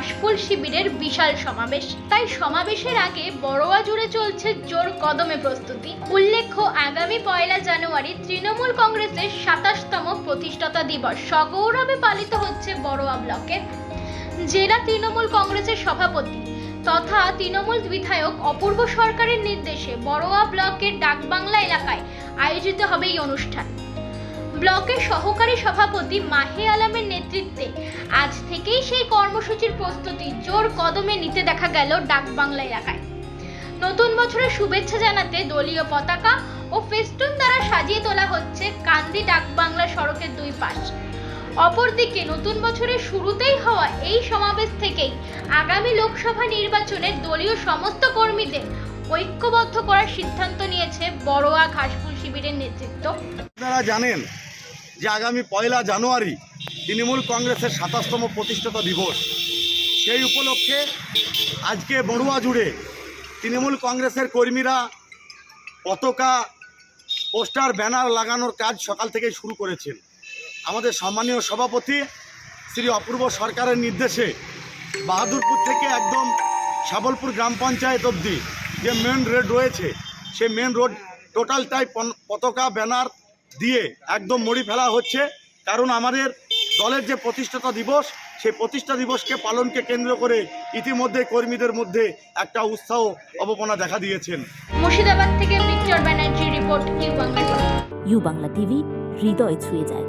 ঘাসফুল শিবিরের বিশাল সমাবেশ। তাই সমাবেশের আগে বড়োয়া জুড়ে চলছে জোর কদমে প্রস্তুতি। উল্লেখ্য, আগামী 1 জানুয়ারি তৃণমূল কংগ্রেসের 27তম প্রতিষ্ঠাতা দিবস সগৌরবে পালিত হচ্ছে বড়োয়া ব্লকের। জেলা তৃণমূল কংগ্রেসের সভাপতি তথা তৃণমূল বিধায়ক অপূর্ব সরকারের নির্দেশে বড়োয়া ব্লকের ডাকবাংলা এলাকায় আয়োজিত হবে এই অনুষ্ঠান। ব্লকের সহকারী সভাপতি মাহে আলমের নেতৃত্বে আজ থেকেই সেই কর্মসূচির প্রস্তুতি জোর কদমে নিতে দেখা গেল ডাকবাংলা এলাকায়। নতুন বছরের শুভেচ্ছা জানাতে দলীয় পতাকা ও ফেস্টুন দ্বারা সাজিয়ে তোলা হচ্ছে কান্দি ডাকবাংলা সড়কের দুই পাশ। অপরদিকে নতুন বছরের শুরুতেই হওয়া এই সমাবেশ থেকেই আগামী লোকসভা নির্বাচনের দলীয় সমস্ত কর্মীদের ঐক্যবদ্ধ করার সিদ্ধান্ত নিয়েছে বড়োয়া ঘাসফুল শিবিরের নেতৃত্ব। আপনারা জানেন যে আগামী 1 জানুয়ারি তৃণমূল কংগ্রেসের 27তম প্রতিষ্ঠাতা দিবস। সেই উপলক্ষে আজকে বড়ুয়া জুড়ে তৃণমূল কংগ্রেসের কর্মীরা পতাকা, পোস্টার, ব্যানার লাগানোর কাজ সকাল থেকেই শুরু করেছেন। আমাদের সম্মানীয় সভাপতি শ্রী অপূর্ব সরকারের নির্দেশে বাহাদুরপুর থেকে একদম সাবলপুর গ্রাম পঞ্চায়েত অবধি যে মেন রোড রয়েছে, সেই মেন রোড টোটালটাই পতাকা, ব্যানার দিয়ে একদম মুড়ি ফেলা হচ্ছে। কারণ আমাদের দলের যে প্রতিষ্ঠাতা দিবস, সেই প্রতিষ্ঠা দিবসকে পালনকে কেন্দ্র করে ইতিমধ্যে কর্মীদের মধ্যে একটা উৎসাহ অবপনা দেখা দিয়েছেন। মুর্শিদাবাদ থেকে Victor Banerjee report, U Bangla TV. U Bangla TV, হৃদয় ছুঁয়ে যায়।